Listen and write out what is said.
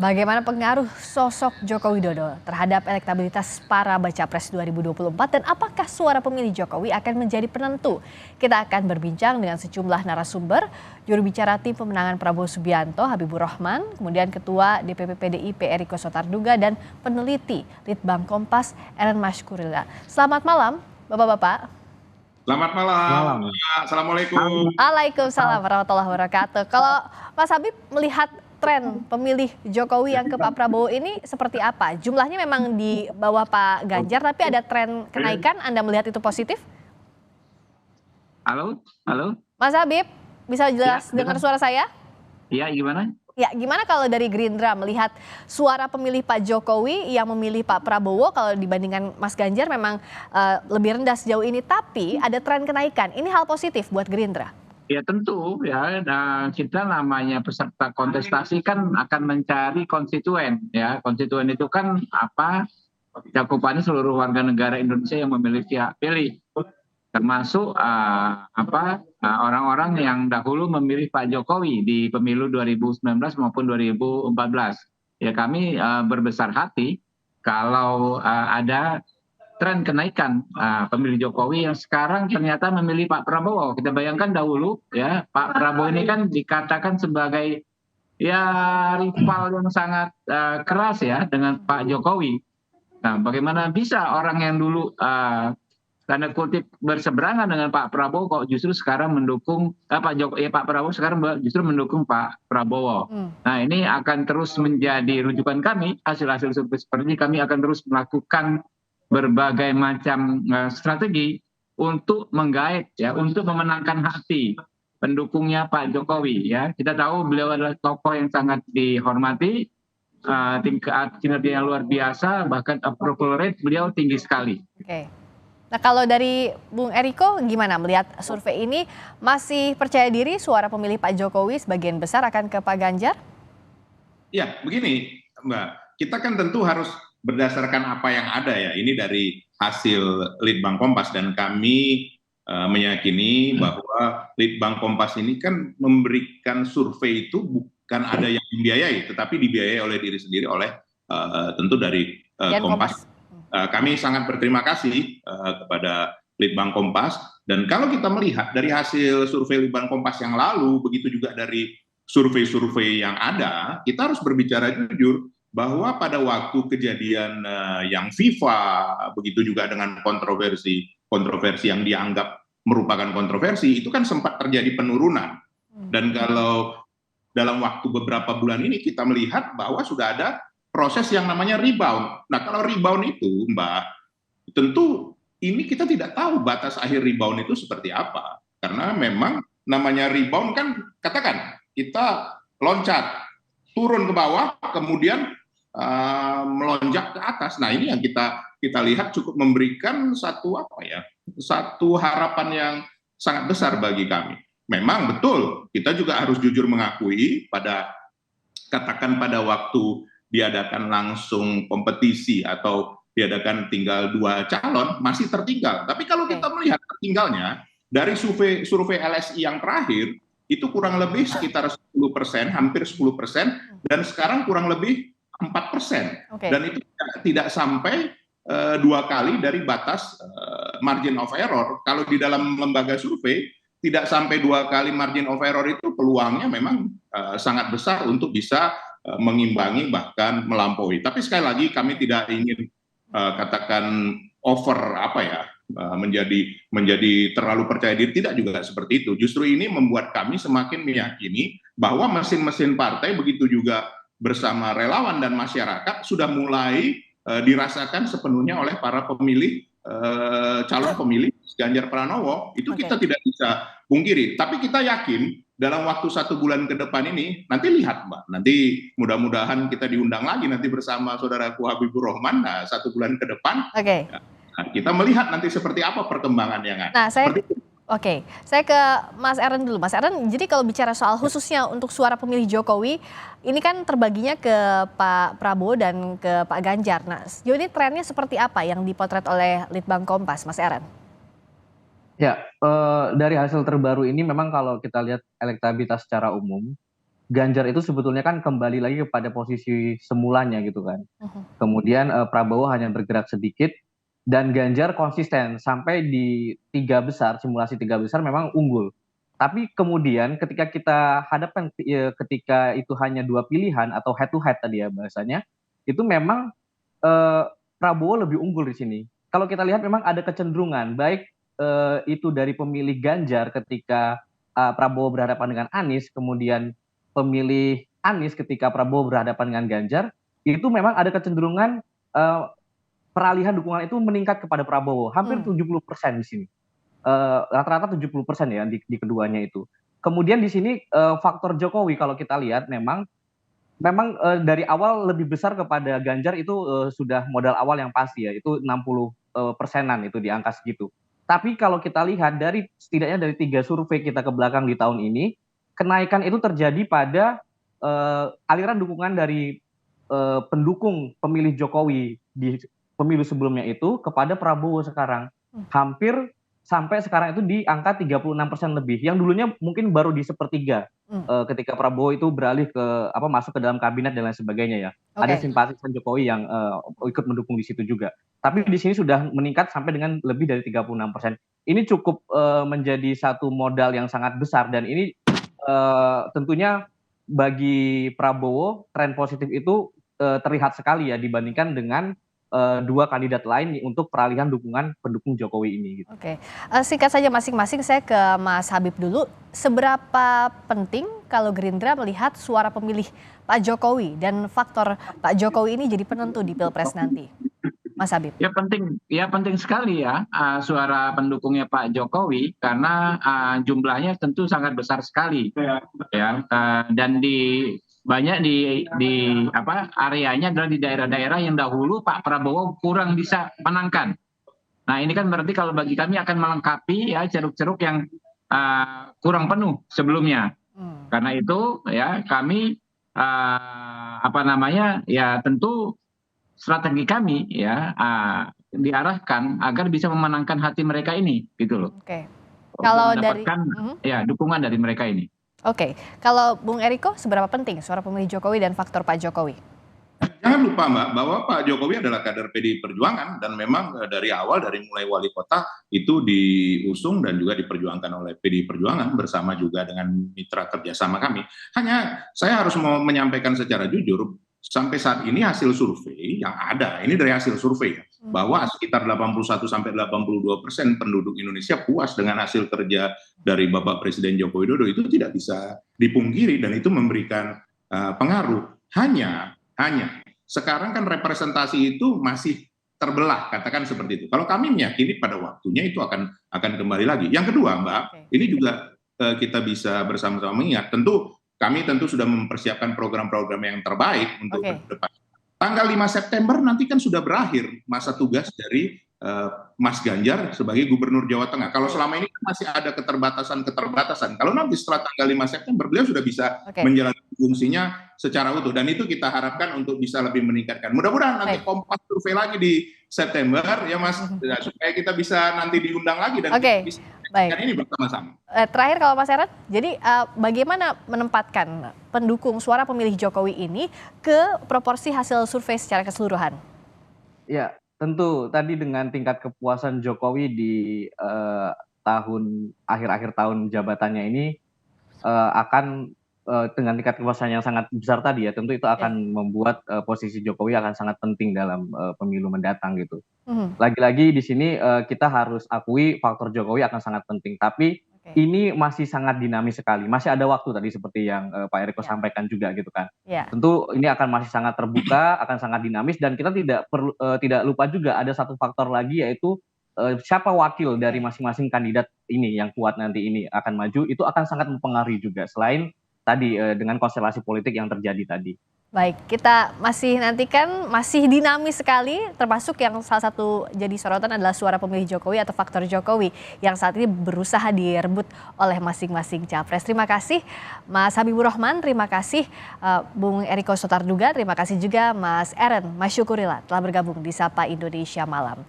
Bagaimana pengaruh sosok Joko Widodo terhadap elektabilitas para baca pres 2024 dan apakah suara pemilih Jokowi akan menjadi penentu? Kita akan berbincang dengan sejumlah narasumber, juru bicara tim pemenangan Prabowo Subianto, Habibur Rahman, kemudian Ketua DPP PDIP Eriko Sotarduga dan peneliti Litbang Kompas Eren Mashkurila. Selamat malam, Bapak-bapak. Selamat malam. Assalamualaikum. Waalaikumsalam warahmatullahi wabarakatuh. Kalau Mas Habib melihat tren pemilih Jokowi yang ke Pak Prabowo ini seperti apa? Jumlahnya memang di bawah Pak Ganjar, tapi ada tren kenaikan. Anda melihat itu positif? Halo, halo. Mas Habib, bisa jelas dengar suara saya? Iya, gimana? Ya, gimana kalau dari Gerindra melihat suara pemilih Pak Jokowi yang memilih Pak Prabowo kalau dibandingkan Mas Ganjar memang lebih rendah sejauh ini, tapi ada tren kenaikan. Ini hal positif buat Gerindra? Ya tentu ya, nah, kita namanya peserta kontestasi kan akan mencari konstituen ya. Konstituen itu kan apa? Cakupannya seluruh warga negara Indonesia yang memiliki hak pilih, termasuk orang-orang yang dahulu memilih Pak Jokowi di pemilu 2019 maupun 2014. Ya kami berbesar hati kalau ada tren kenaikan pemilih Jokowi yang sekarang ternyata memilih Pak Prabowo. Kita bayangkan dahulu ya, Pak Prabowo ini kan dikatakan sebagai ya rival yang sangat keras ya dengan Pak Jokowi. Nah, bagaimana bisa orang yang dulu tanda kutip berseberangan dengan Pak Prabowo kok justru sekarang mendukung Pak Prabowo sekarang justru mendukung Pak Prabowo. Nah, ini akan terus menjadi rujukan kami, hasil-hasil survei seperti ini kami akan terus melakukan berbagai macam strategi untuk menggait ya, untuk memenangkan hati pendukungnya Pak Jokowi ya. Kita tahu beliau adalah tokoh yang sangat dihormati, tingkat kinerja yang luar biasa, bahkan approval rate beliau tinggi sekali. Oke. Nah, kalau dari Bung Eriko gimana melihat survei ini, masih percaya diri suara pemilih Pak Jokowi sebagian besar akan ke Pak Ganjar? Ya, begini Mbak, kita kan tentu harus berdasarkan apa yang ada ya. Ini dari hasil Litbang Kompas dan kami meyakini bahwa Litbang Kompas ini kan memberikan survei itu bukan ada yang dibiayai, tetapi dibiayai oleh diri sendiri oleh tentu dari Kompas. Kami sangat berterima kasih kepada Litbang Kompas, dan kalau kita melihat dari hasil survei Litbang Kompas yang lalu, begitu juga dari survei-survei yang ada, kita harus berbicara jujur bahwa pada waktu kejadian yang FIFA, begitu juga dengan kontroversi yang dianggap merupakan kontroversi, itu kan sempat terjadi penurunan. Dan kalau dalam waktu beberapa bulan ini kita melihat bahwa sudah ada proses yang namanya rebound. Nah, kalau rebound itu, Mbak, tentu ini kita tidak tahu batas akhir rebound itu seperti apa. Karena memang namanya rebound kan, katakan kita loncat, turun ke bawah, kemudian melonjak ke atas. Nah, ini yang kita lihat cukup memberikan satu harapan yang sangat besar bagi kami. Memang betul, kita juga harus jujur mengakui katakan pada waktu diadakan langsung kompetisi atau diadakan tinggal 2 calon masih tertinggal. Tapi kalau kita melihat tertinggalnya dari survei LSI yang terakhir itu kurang lebih sekitar 10%, hampir 10%, dan sekarang kurang lebih 4%. Dan itu tidak sampai 2 kali dari batas margin of error. Kalau di dalam lembaga survei tidak sampai 2 kali margin of error itu peluangnya memang sangat besar untuk bisa mengimbangi bahkan melampaui. Tapi sekali lagi kami tidak ingin katakan over menjadi terlalu percaya diri, tidak juga seperti itu. Justru ini membuat kami semakin meyakini bahwa mesin-mesin partai begitu juga bersama relawan dan masyarakat sudah mulai dirasakan sepenuhnya oleh para pemilih calon pemilih Ganjar Pranowo. Itu kita tidak bisa pungkiri. Tapi kita yakin dalam waktu 1 bulan ke depan ini, nanti lihat Mbak, nanti mudah-mudahan kita diundang lagi nanti bersama saudaraku Habibur Rahman, 1 bulan ke depan, kita melihat nanti seperti apa perkembangan yang ada. Nah, saya ke Mas Eren dulu. Mas Eren, jadi kalau bicara soal khususnya untuk suara pemilih Jokowi, ini kan terbaginya ke Pak Prabowo dan ke Pak Ganjar. Nah, sejauh ini trennya seperti apa yang dipotret oleh Litbang Kompas, Mas Eren? Ya, dari hasil terbaru ini memang kalau kita lihat elektabilitas secara umum, Ganjar itu sebetulnya kan kembali lagi kepada posisi semulanya gitu kan. Kemudian Prabowo hanya bergerak sedikit dan Ganjar konsisten sampai di tiga besar, simulasi tiga besar memang unggul. Tapi kemudian ketika kita hadapkan ketika itu hanya dua pilihan atau head to head tadi ya bahasanya, itu memang Prabowo lebih unggul di sini. Kalau kita lihat memang ada kecenderungan baik itu dari pemilih Ganjar ketika Prabowo berhadapan dengan Anies, kemudian pemilih Anies ketika Prabowo berhadapan dengan Ganjar, itu memang ada kecenderungan peralihan dukungan itu meningkat kepada Prabowo, hampir 70% di sini. Rata-rata 70% ya di keduanya itu. Kemudian di sini faktor Jokowi kalau kita lihat memang dari awal lebih besar kepada Ganjar itu sudah modal awal yang pasti ya, itu 60%-an itu di angka segitu. Tapi kalau kita lihat setidaknya dari 3 survei kita ke belakang di tahun ini, kenaikan itu terjadi pada aliran dukungan dari pendukung pemilih Jokowi di pemilu sebelumnya itu kepada Prabowo sekarang. Hampir sampai sekarang itu di angka 36% lebih. Yang dulunya mungkin baru di sepertiga ketika Prabowo itu beralih masuk ke dalam kabinet dan lain sebagainya ya. Ada simpatisan Jokowi yang ikut mendukung di situ juga. Tapi di sini sudah meningkat sampai dengan lebih dari 36%. Ini cukup menjadi satu modal yang sangat besar dan ini tentunya bagi Prabowo tren positif itu terlihat sekali ya dibandingkan dengan dua kandidat lain untuk peralihan dukungan pendukung Jokowi ini. Gitu. Oke, singkat saja masing-masing, saya ke Mas Habib dulu. Seberapa penting kalau Gerindra melihat suara pemilih Pak Jokowi dan faktor Pak Jokowi ini jadi penentu di Pilpres nanti? Mas Habib. Ya penting sekali ya suara pendukungnya Pak Jokowi karena jumlahnya tentu sangat besar sekali ya dan banyak di areanya adalah di daerah-daerah yang dahulu Pak Prabowo kurang bisa menangkan. Nah ini kan berarti kalau bagi kami akan melengkapi ya ceruk-ceruk yang kurang penuh sebelumnya. Karena itu ya kami ya tentu strategi kami ya diarahkan agar bisa memenangkan hati mereka ini gitu loh. Oke. Kalau mendapatkan dukungan dari mereka ini. Oke, kalau Bung Eriko, seberapa penting suara pemilih Jokowi dan faktor Pak Jokowi? Jangan lupa Mbak, bahwa Pak Jokowi adalah kader PDI Perjuangan dan memang dari awal, dari mulai wali kota itu diusung dan juga diperjuangkan oleh PDI Perjuangan bersama juga dengan mitra kerjasama kami. Hanya saya harus mau menyampaikan secara jujur, sampai saat ini hasil survei yang ada, ini dari hasil survei ya, bahwa sekitar 81-82% penduduk Indonesia puas dengan hasil kerja dari Bapak Presiden Joko Widodo, itu tidak bisa dipungkiri dan itu memberikan pengaruh. Hanya sekarang kan representasi itu masih terbelah, katakan seperti itu. Kalau kami meyakini pada waktunya itu akan kembali lagi. Yang kedua Mbak, ini juga kita bisa bersama-sama mengingat, kami tentu sudah mempersiapkan program-program yang terbaik untuk ke depan. Tanggal 5 September nanti kan sudah berakhir masa tugas dari Mas Ganjar sebagai Gubernur Jawa Tengah. Kalau selama ini kan masih ada keterbatasan. Kalau nanti setelah tanggal 5 September beliau sudah bisa menjalankan fungsinya secara utuh. Dan itu kita harapkan untuk bisa lebih meningkatkan. Mudah-mudahan nanti Kompas survei lagi di September ya Mas, supaya kita bisa nanti diundang lagi dan bisa ini bersama-sama. Terakhir kalau Mas Eren, jadi bagaimana menempatkan pendukung suara pemilih Jokowi ini ke proporsi hasil survei secara keseluruhan? Ya, tentu tadi dengan tingkat kepuasan Jokowi di akhir-akhir tahun jabatannya ini akan dengan tingkat kepuasan yang sangat besar tadi ya, tentu itu akan membuat posisi Jokowi akan sangat penting dalam pemilu mendatang gitu. Lagi-lagi di sini kita harus akui faktor Jokowi akan sangat penting, tapi ini masih sangat dinamis sekali. Masih ada waktu tadi seperti yang Pak Eriko sampaikan juga gitu kan. Tentu ini akan masih sangat terbuka, akan sangat dinamis dan kita tidak lupa juga ada satu faktor lagi yaitu siapa wakil dari masing-masing kandidat ini yang kuat nanti ini akan maju itu akan sangat mempengaruhi juga selain tadi dengan konstelasi politik yang terjadi tadi. Baik, kita masih nantikan, masih dinamis sekali, termasuk yang salah satu jadi sorotan adalah suara pemilih Jokowi atau faktor Jokowi yang saat ini berusaha direbut oleh masing-masing capres. Terima kasih Mas Habibur Rahman, terima kasih Bung Eriko Sotarduga, terima kasih juga Mas Eren Masyukurillah telah bergabung di Sapa Indonesia Malam.